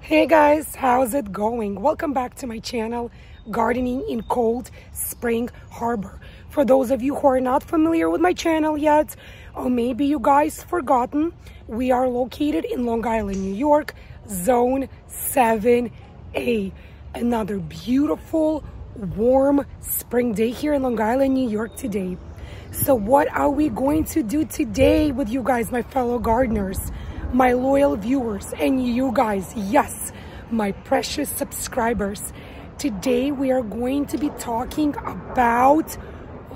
Hey guys, how's it going? Welcome back to my channel, Gardening in Cold Spring Harbor. For those of you who are not familiar with my channel yet, or maybe you guys forgotten, we are located in Long Island, New York, Zone 7A. Another beautiful, warm spring day here in Long Island, New York today. So what are we going to do today with you guys, my fellow gardeners, my loyal viewers, and you guys, yes, my precious subscribers? Today we are going to be talking about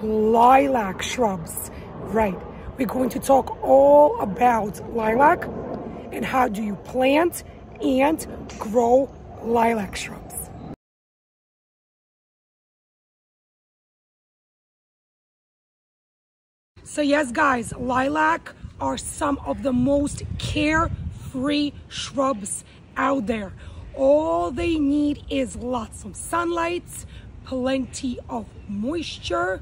lilac shrubs. Right, we're going to talk all about lilac and how do you plant and grow lilac shrubs. So yes guys, lilac are some of the most carefree shrubs out there. All they need is lots of sunlight, plenty of moisture,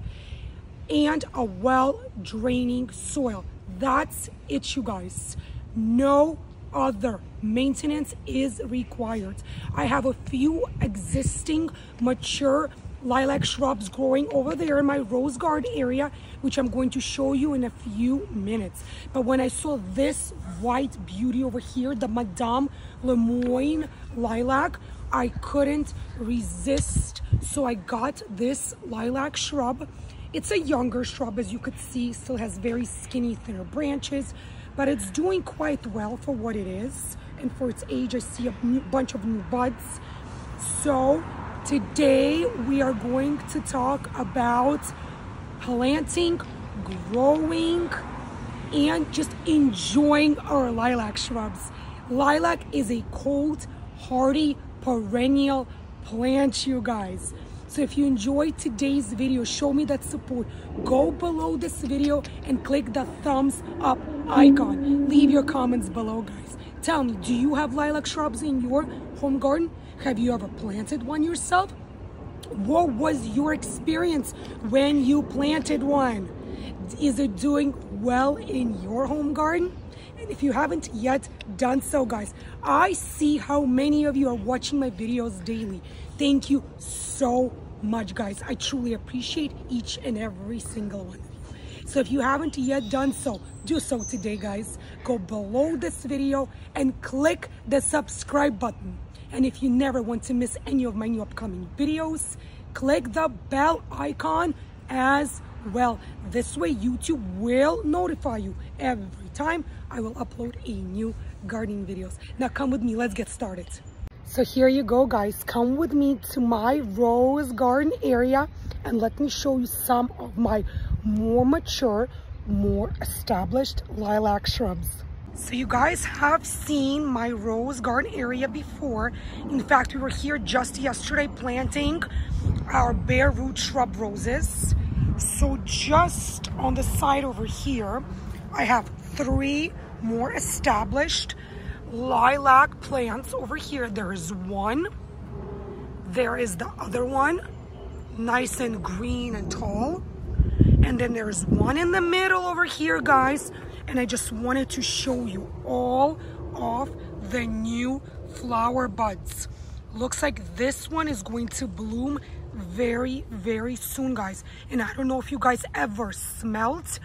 and a well-draining soil. That's it, you guys. No other maintenance is required. I have a few existing mature lilac shrubs growing over there in my rose garden area, which I'm going to show you in a few minutes. But when I saw this white beauty over here, the Madam Lemoine Lilac, I couldn't resist. So I got this lilac shrub. It's a younger shrub, as you could see, still has very skinny, thinner branches, but it's doing quite well for what it is. And for its age, I see a bunch of new buds. So today we are going to talk about planting, growing, and just enjoying our lilac shrubs. Lilac is a cold, hardy, perennial plant, you guys. So if you enjoyed today's video, show me that support. Go below this video and click the thumbs up icon. Leave your comments below, guys. Tell me, do you have lilac shrubs in your home garden? Have you ever planted one yourself? What was your experience when you planted one? Is it doing well in your home garden? And if you haven't yet done so, guys, I see how many of you are watching my videos daily. Thank you so much, guys. I truly appreciate each and every single one of you. So if you haven't yet done so, do so today, guys. Go below this video and click the subscribe button. And if you never want to miss any of my new upcoming videos, click the bell icon as well. This way YouTube will notify you every time I will upload a new gardening videos. Now come with me, let's get started. So here you go, guys. Come with me to my rose garden area and let me show you some of my more mature, more established lilac shrubs. So you guys have seen my rose garden area before. In fact, we were here just yesterday planting our bare root shrub roses. So just on the side over here, I have 3 more established lilac plants over here. There is one, there is the other one, nice and green and tall, and then there's one in the middle over here, guys. And I just wanted to show you all of the new flower buds. Looks like this one is going to bloom very, very soon, guys. And I don't know if you guys ever smelled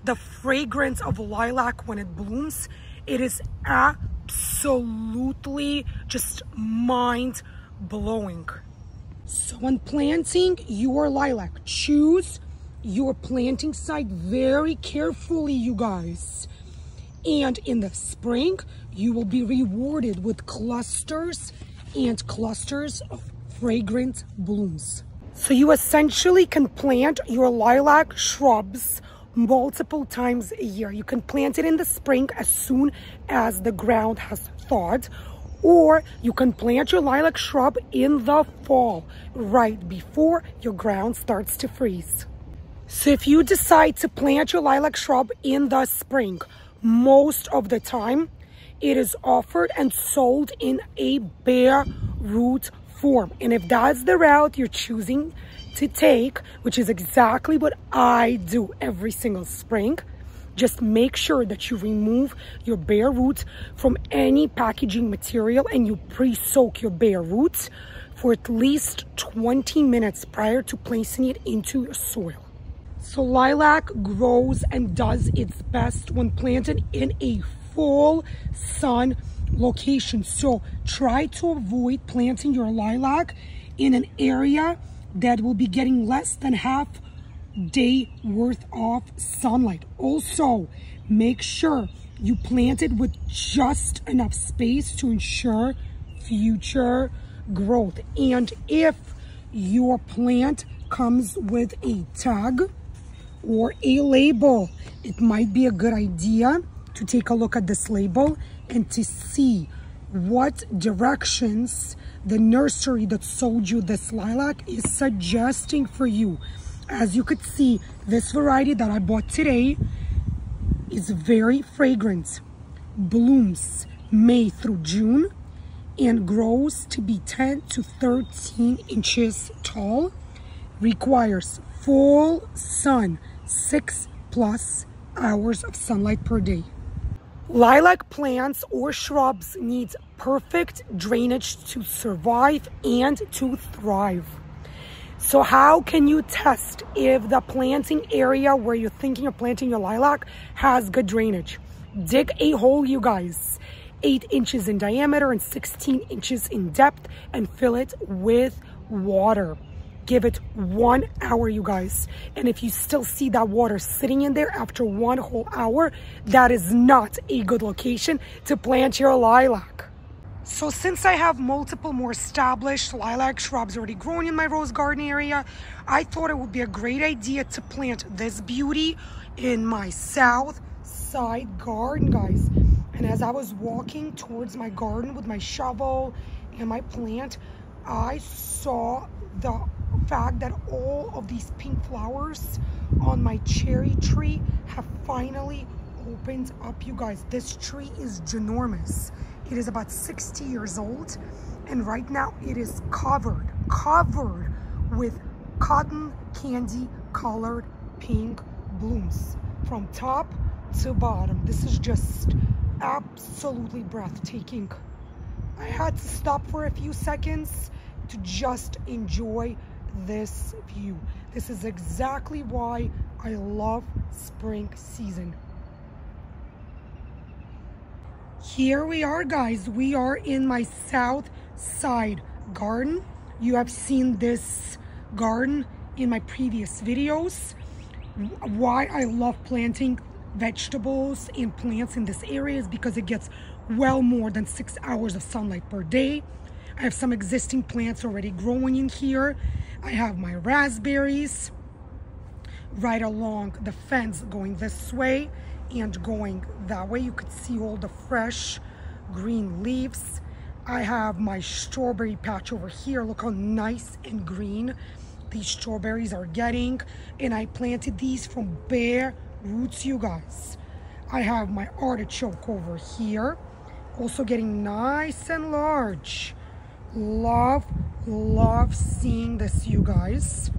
the fragrance of lilac when it blooms. It is absolutely just mind-blowing. So when planting your lilac, choose your planting site very carefully, you guys. And in the spring, you will be rewarded with clusters and clusters of fragrant blooms. So you essentially can plant your lilac shrubs multiple times a year. You can plant it in the spring as soon as the ground has thawed, or you can plant your lilac shrub in the fall, right before your ground starts to freeze. So if you decide to plant your lilac shrub in the spring, most of the time it is offered and sold in a bare root form. And if that's the route you're choosing to take, which is exactly what I do every single spring, Just make sure that you remove your bare roots from any packaging material and you pre-soak your bare roots for at least 20 minutes prior to placing it into your soil. So lilac grows and does its best when planted in a full sun location. So try to avoid planting your lilac in an area that will be getting less than half day worth of sunlight. Also, make sure you plant it with just enough space to ensure future growth. And if your plant comes with a tag or a label, it might be a good idea to take a look at this label and to see what directions the nursery that sold you this lilac is suggesting for you. As you could see, this variety that I bought today is very fragrant, blooms May through June, and grows to be 10 to 13 inches tall, requires full sun, 6+ hours of sunlight per day. Lilac plants or shrubs need perfect drainage to survive and to thrive. So how can you test if the planting area where you're thinking of planting your lilac has good drainage? Dig a hole, you guys, 8 inches in diameter and 16 inches in depth, and fill it with water. Give it 1 hour, you guys. And if you still see that water sitting in there after 1 whole hour, that is not a good location to plant your lilac. So since I have multiple more established lilac shrubs already growing in my rose garden area, I thought it would be a great idea to plant this beauty in my south side garden, guys. And as I was walking towards my garden with my shovel and my plant, I saw the fact that all of these pink flowers on my cherry tree have finally opened up, you guys. This tree is ginormous. It is about 60 years old, and right now it is covered with cotton candy colored pink blooms from top to bottom. This is just absolutely breathtaking. I had to stop for a few seconds to just enjoy this view. This is exactly why I love spring season. Here we are, guys. We are in my south side garden. You have seen this garden in my previous videos. Why I love planting vegetables and plants in this area is because it gets well more than 6 hours of sunlight per day. I have some existing plants already growing in here. I have my raspberries right along the fence going this way and going that way. You could see all the fresh green leaves. I have my strawberry patch over here. Look how nice and green these strawberries are getting. And I planted these from bare roots, you guys. I have my artichoke over here, also getting nice and large. Love seeing this, you guys.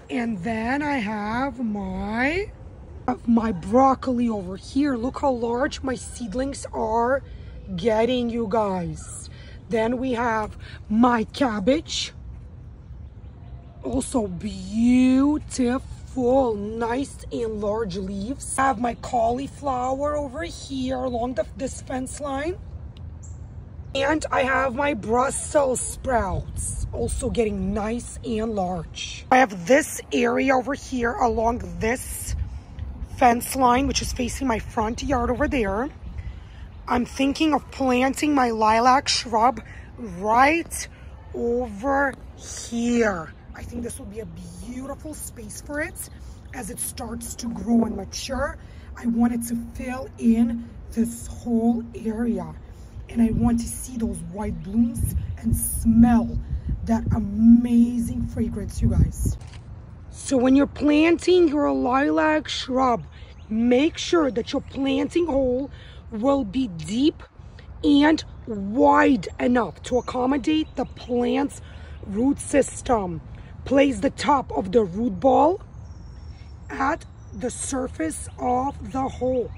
And then I have my broccoli over here. Look how large my seedlings are getting, you guys. Then we have my cabbage, also beautiful, nice and large leaves. I have my cauliflower over here along this fence line. And I have my Brussels sprouts, also getting nice and large. I have this area over here along this fence line, which is facing my front yard over there. I'm thinking of planting my lilac shrub right over here. I think this will be a beautiful space for it as it starts to grow and mature. I want it to fill in this whole area. And I want to see those white blooms and smell that amazing fragrance, you guys. So when you're planting your lilac shrub, make sure that your planting hole will be deep and wide enough to accommodate the plant's root system. Place the top of the root ball at the surface of the hole.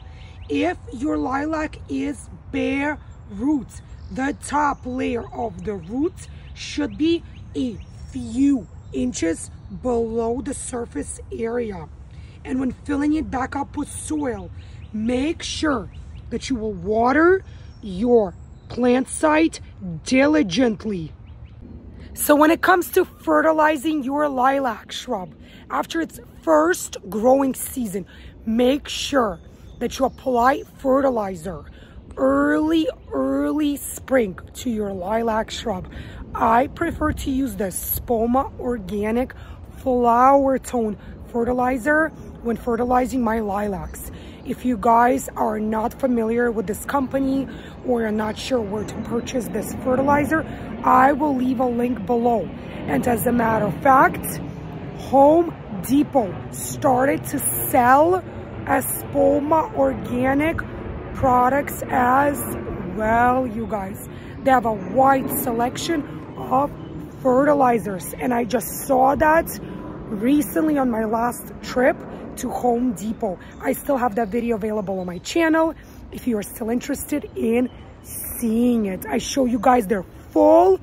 If your lilac is bare roots, the top layer of the roots should be a few inches below the surface area. And when filling it back up with soil, make sure that you will water your plant site diligently. So when it comes to fertilizing your lilac shrub, after its first growing season, make sure that you apply fertilizer early spring to your lilac shrub. I prefer to use the Spoma Organic Flower Tone fertilizer when fertilizing my lilacs. If you guys are not familiar with this company or are not sure where to purchase this fertilizer, I will leave a link below. And as a matter of fact, Home Depot started to sell a Spoma Organic products as well, you guys. They have a wide selection of fertilizers, and I just saw that recently on my last trip to Home Depot. I still have that video available on my channel if you are still interested in seeing it. I show you guys their full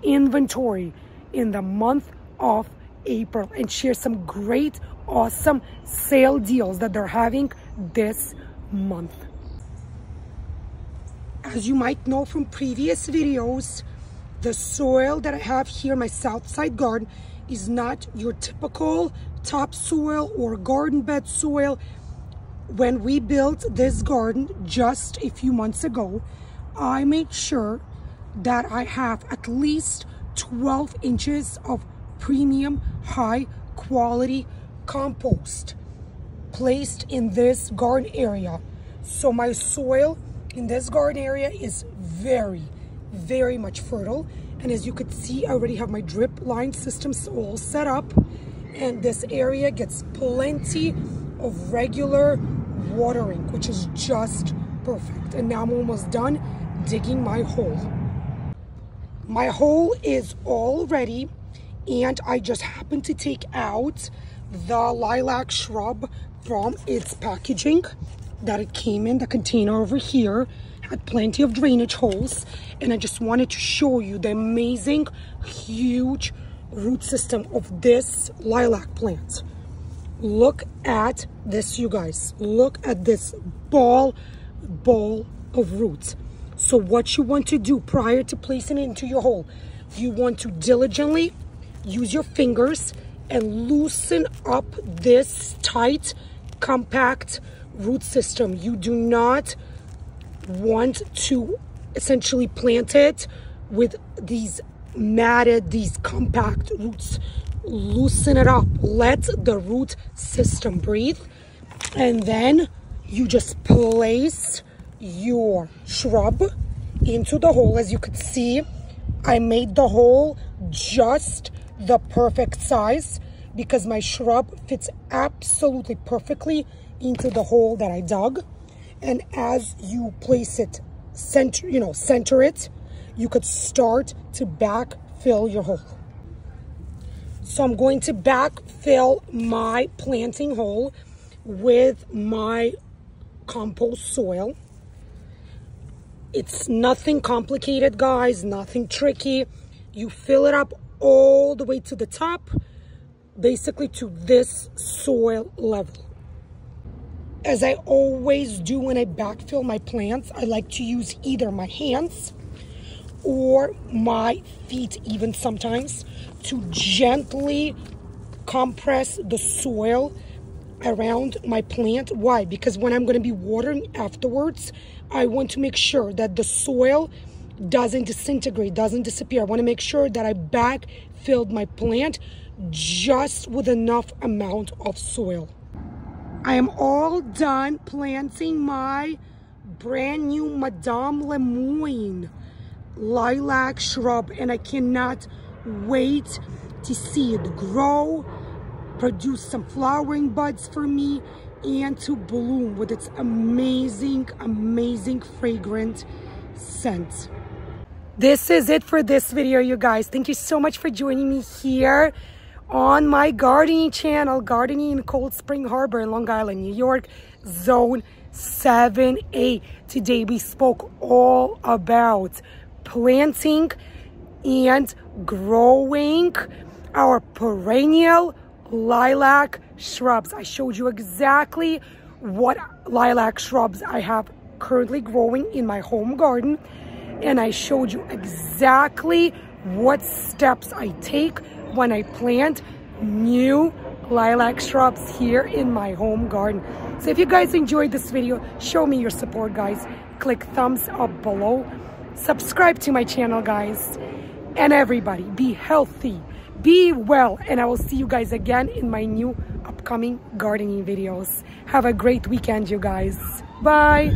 inventory in the month of April and share some great, awesome sale deals that they're having this month. As you might know from previous videos, the soil that I have here in my south side garden is not your typical topsoil or garden bed soil. When we built this garden just a few months ago, I made sure that I have at least 12 inches of premium high quality compost placed in this garden area. So my soil in this garden area is very much fertile, and as you could see, I already have my drip line systems all set up, and this area gets plenty of regular watering, which is just perfect. And now I'm almost done digging my hole. My hole is all ready, and I just happened to take out the lilac shrub from its packaging that it came in. The container over here had plenty of drainage holes, and I just wanted to show you the amazing huge root system of this lilac plant. Look at this, you guys. Look at this ball of roots. So what you want to do prior to placing it into your hole, you want to diligently use your fingers and loosen up this tight, compact root system. You do not want to essentially plant it with these matted, these compact roots. Loosen it up. Let the root system breathe. And then you just place your shrub into the hole. As you could see, I made the hole just the perfect size because my shrub fits absolutely perfectly into the hole that I dug. And as you place it, center it, you could start to backfill your hole. So I'm going to backfill my planting hole with my compost soil. It's nothing complicated, guys, nothing tricky. You fill it up all the way to the top, basically to this soil level. As I always do when I backfill my plants, I like to use either my hands or my feet even sometimes to gently compress the soil around my plant. Why? Because when I'm going to be watering afterwards, I want to make sure that the soil doesn't disintegrate, doesn't disappear. I want to make sure that I backfilled my plant just with enough amount of soil. I am all done planting my brand new Madam Lemoine Lilac Shrub, and I cannot wait to see it grow, produce some flowering buds for me, and to bloom with its amazing fragrant scent. This is it for this video, you guys. Thank you so much for joining me here on my gardening channel, Gardening in Cold Spring Harbor in Long Island, New York, Zone 7A. Today we spoke all about planting and growing our perennial lilac shrubs. I showed you exactly what lilac shrubs I have currently growing in my home garden, and I showed you exactly what steps I take when I plant new lilac shrubs here in my home garden. So if you guys enjoyed this video, show me your support, guys. Click thumbs up below. Subscribe to my channel, guys. And everybody, be healthy, be well, and I will see you guys again in my new upcoming gardening videos. Have a great weekend, you guys. Bye.